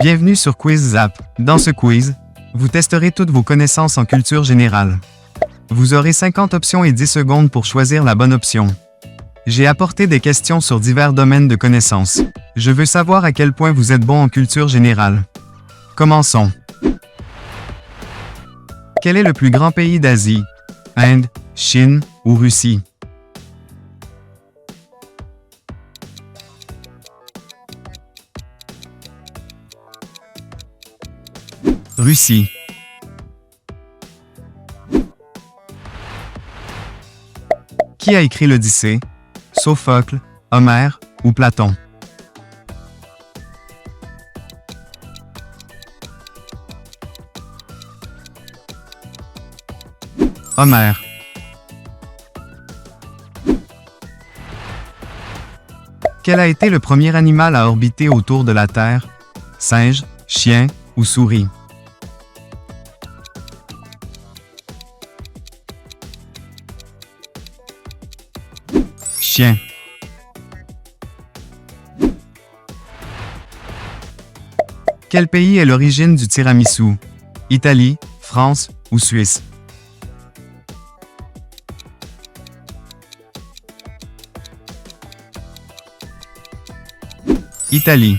Bienvenue sur Quiz Zap. Dans ce quiz, vous testerez toutes vos connaissances en culture générale. Vous aurez 50 options et 10 secondes pour choisir la bonne option. J'ai apporté des questions sur divers domaines de connaissances. Je veux savoir à quel point vous êtes bon en culture générale. Commençons. Quel est le plus grand pays d'Asie? Inde, Chine ou Russie? Russie. Qui a écrit l'Odyssée? Sophocle, Homère ou Platon? Homère. Quel a été le premier animal à orbiter autour de la Terre? Singe, chien ou souris? Chien. Quel pays est l'origine du tiramisu? Italie, France ou Suisse? Italie.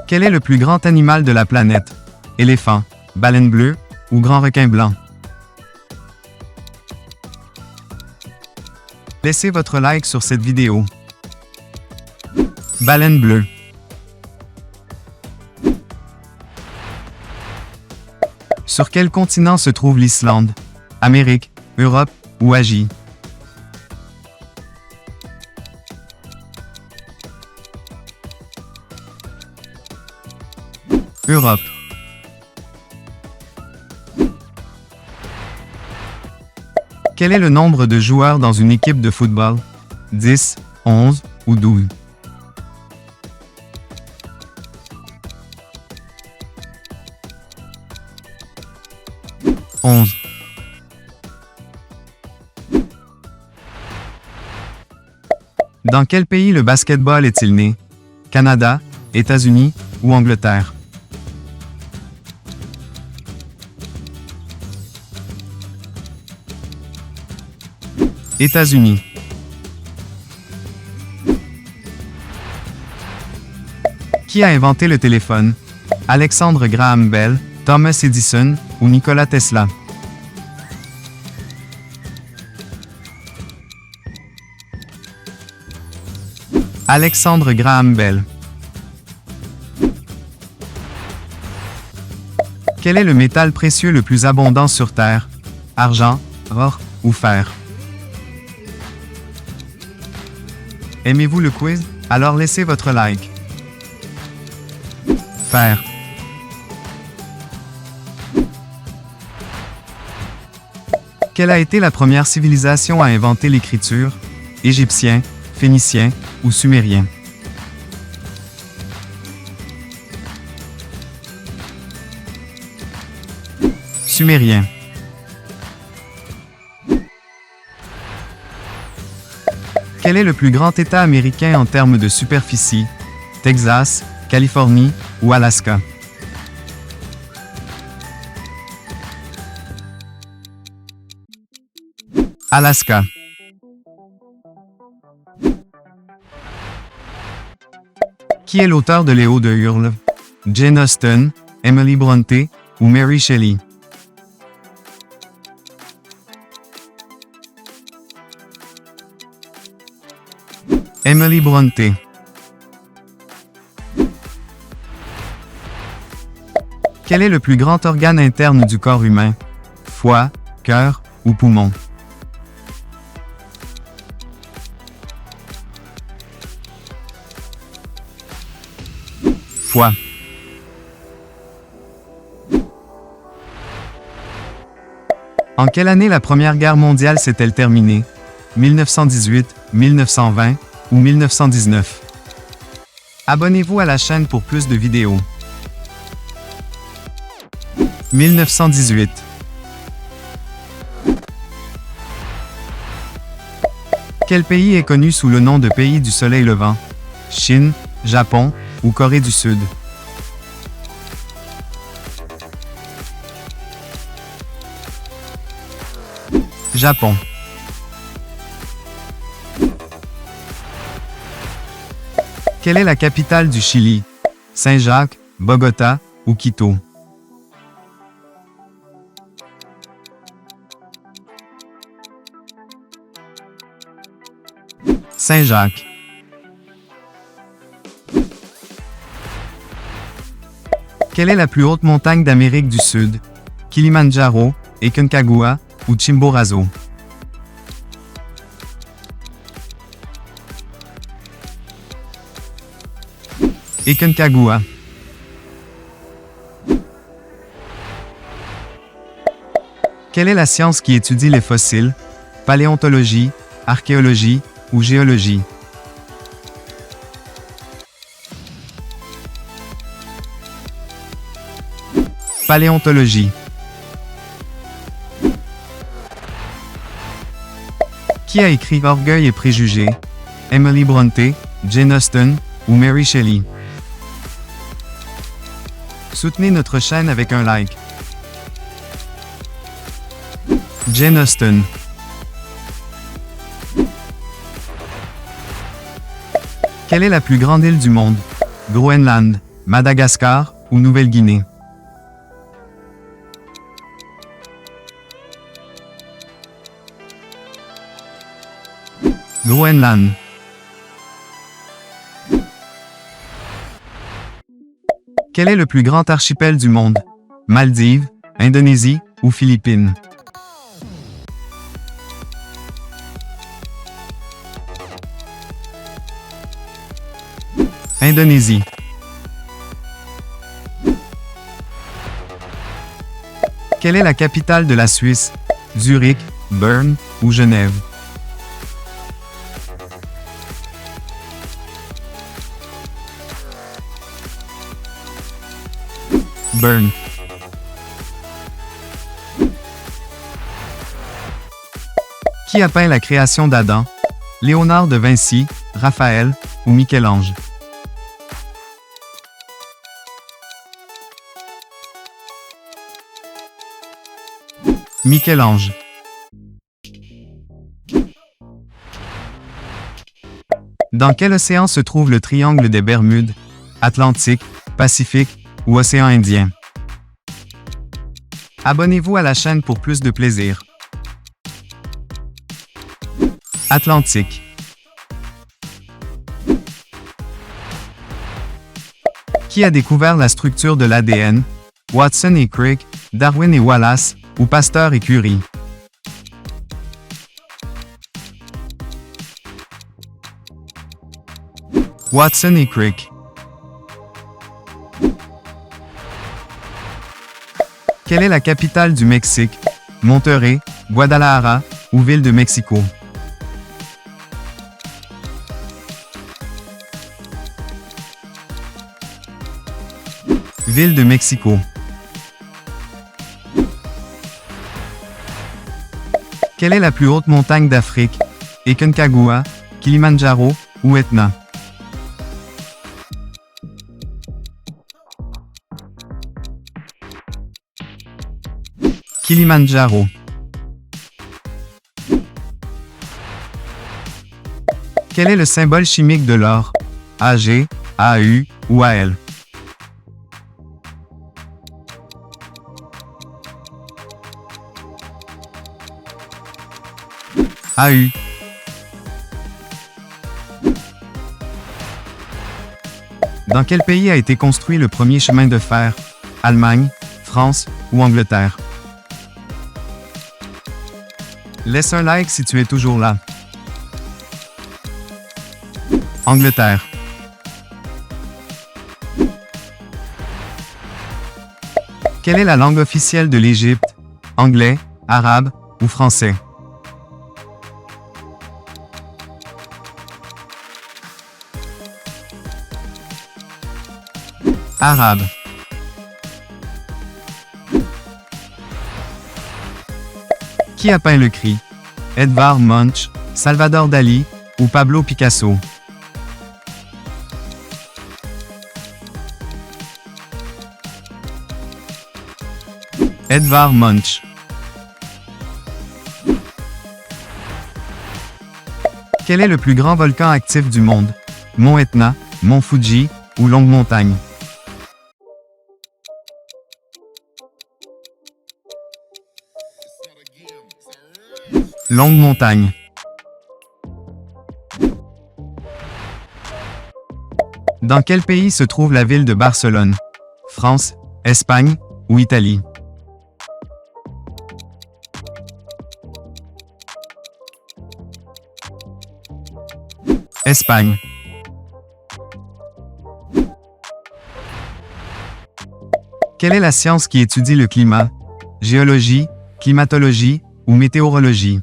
Quel est le plus grand animal de la planète? Éléphant, baleine bleue ou grand requin blanc? Laissez votre like sur cette vidéo. Baleine bleue. Sur quel continent se trouve l'Islande? Amérique, Europe ou Asie? Europe. Quel est le nombre de joueurs dans une équipe de football? 10, 11 ou 12? Dans quel pays le basketball est-il né? Canada, États-Unis ou Angleterre? États-Unis. Qui a inventé le téléphone? Alexandre Graham Bell, Thomas Edison ou Nikola Tesla? Alexandre Graham Bell. Quel est le métal précieux le plus abondant sur Terre? Argent, or ou fer? Aimez-vous le quiz? Alors laissez votre like. Fer. Quelle a été la première civilisation à inventer l'écriture? Égyptien, phénicien ou sumérien? Sumérien. Quel est le plus grand État américain en termes de superficie? Texas, Californie ou Alaska? Alaska. Qui est l'auteur de Léo de Hurle? Jane Austen, Emily Brontë ou Mary Shelley? Emily Brontë. Quel est le plus grand organe interne du corps humain? Foie, cœur ou poumon? Foie. En quelle année la Première Guerre mondiale s'est-elle terminée? 1918, 1920 ou 1919? Abonnez-vous à la chaîne pour plus de vidéos. 1918. Quel pays est connu sous le nom de pays du soleil levant? Chine, Japon ou Corée du Sud? Japon. Quelle est la capitale du Chili? Saint-Jacques, Bogota ou Quito? Saint-Jacques. Quelle est la plus haute montagne d'Amérique du Sud? Kilimandjaro, Aconcagua ou Chimborazo? Aconcagua. Quelle est la science qui étudie les fossiles? Paléontologie, archéologie ou géologie? Paléontologie. Qui a écrit Orgueil et préjugés? Emily Brontë, Jane Austen ou Mary Shelley? Soutenez notre chaîne avec un like. Jane Austen. Quelle est la plus grande île du monde? Groenland, Madagascar ou Nouvelle-Guinée? Groenland. Quel est le plus grand archipel du monde? Maldives, Indonésie ou Philippines? Indonésie. Quelle est la capitale de la Suisse? Zurich, Berne ou Genève? Berne. Qui a peint la création d'Adam? Léonard de Vinci, Raphaël ou Michel-Ange? Michel-Ange. Dans quel océan se trouve le triangle des Bermudes? Atlantique, Pacifique ou Océan Indien? Abonnez-vous à la chaîne pour plus de plaisir. Atlantique. Qui a découvert la structure de l'ADN? Watson et Crick, Darwin et Wallace ou Pasteur et Curie? Watson et Crick. Quelle est la capitale du Mexique? Monterrey, Guadalajara ou Ville de Mexico? Ville de Mexico. Quelle est la plus haute montagne d'Afrique? Aconcagua, Kilimandjaro ou Etna? Kilimandjaro. Quel est le symbole chimique de l'or? Ag, Au ou Al? Au. Dans quel pays a été construit le premier chemin de fer? Allemagne, France ou Angleterre? Laisse un like si tu es toujours là. Angleterre. Quelle est la langue officielle de l'Égypte? Anglais, arabe ou français? Arabe. Qui a peint le cri? Edvard Munch, Salvador Dali ou Pablo Picasso? Edvard Munch. Quel est le plus grand volcan actif du monde? Mont Etna, Mont Fuji ou Longue Montagne? Longue Montagne. Dans quel pays se trouve la ville de Barcelone? France, Espagne ou Italie? Espagne. Quelle est la science qui étudie le climat? Géologie, climatologie ou météorologie?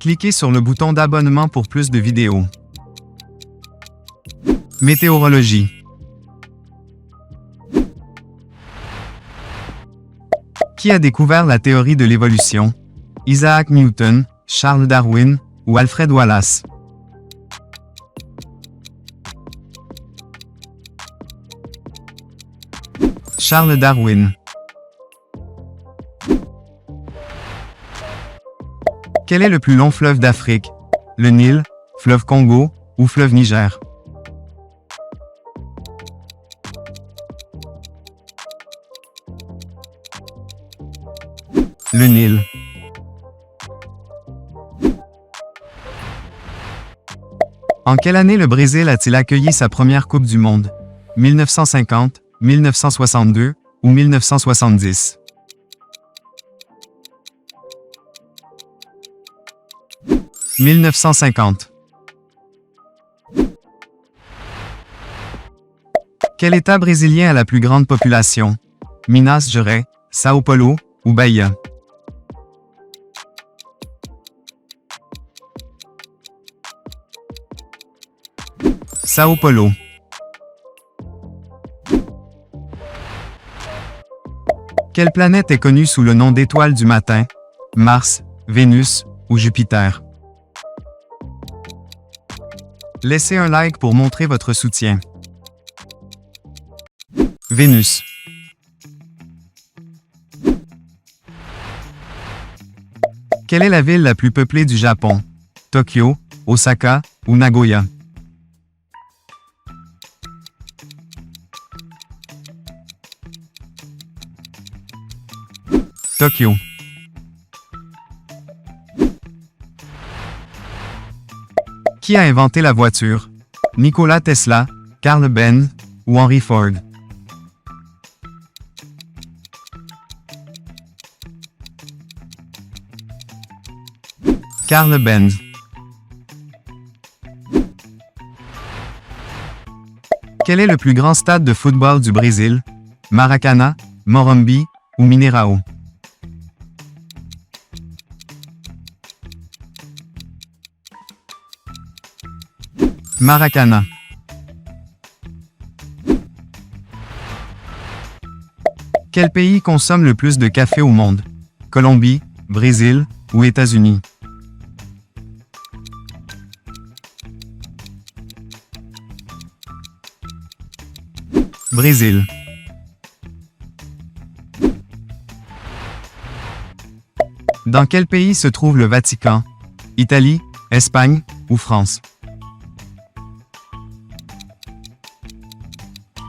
Cliquez sur le bouton d'abonnement pour plus de vidéos. Météorologie. Qui a découvert la théorie de l'évolution? Isaac Newton, Charles Darwin ou Alfred Wallace? Charles Darwin. Quel est le plus long fleuve d'Afrique? Le Nil, fleuve Congo ou fleuve Niger? Le Nil. En quelle année le Brésil a-t-il accueilli sa première Coupe du Monde? 1950, 1962 ou 1970? 1950. Quel État brésilien a la plus grande population? Minas Gerais, São Paulo ou Bahia? São Paulo. Quelle planète est connue sous le nom d'étoile du matin? Mars, Vénus ou Jupiter? Laissez un like pour montrer votre soutien. Vénus. Quelle est la ville la plus peuplée du Japon? Tokyo, Osaka ou Nagoya? Tokyo. Qui a inventé la voiture? Nikola Tesla, Carl Benz ou Henry Ford? Carl Benz. Quel est le plus grand stade de football du Brésil? Maracana, Morumbi ou Mineirão? Maracana. Quel pays consomme le plus de café au monde? Colombie, Brésil ou États-Unis? Brésil. Dans quel pays se trouve le Vatican? Italie, Espagne ou France?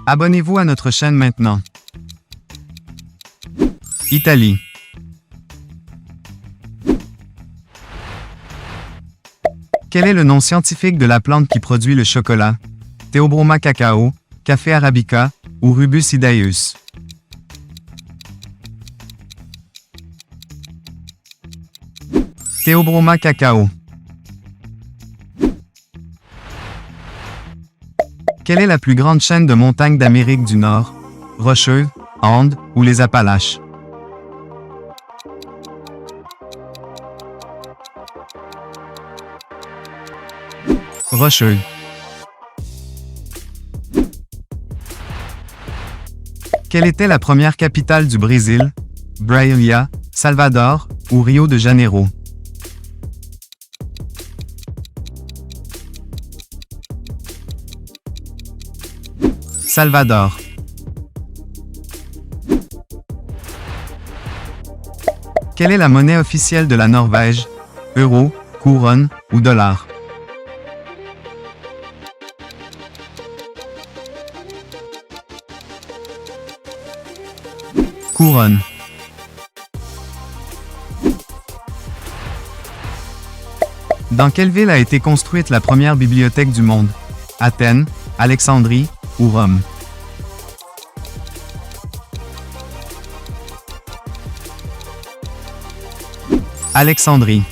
Abonnez-vous à notre chaîne maintenant. Italie. Quel est le nom scientifique de la plante qui produit le chocolat? Theobroma cacao, Café arabica ou Rubus idaeus? Theobroma cacao. Quelle est la plus grande chaîne de montagnes d'Amérique du Nord? Rocheuses, Andes ou les Appalaches? Rocheuses. Quelle était la première capitale du Brésil? Brasília, Salvador ou Rio de Janeiro? Salvador. Quelle est la monnaie officielle de la Norvège? Euro, couronne ou dollar? Couronne. Dans quelle ville a été construite la première bibliothèque du monde? Athènes, Alexandrie ou Rome? Alexandrie.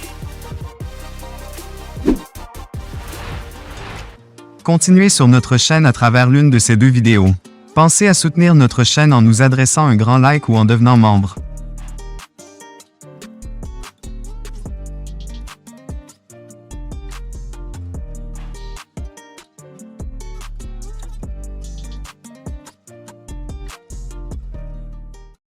Continuez sur notre chaîne à travers l'une de ces deux vidéos. Pensez à soutenir notre chaîne en nous adressant un grand like ou en devenant membre.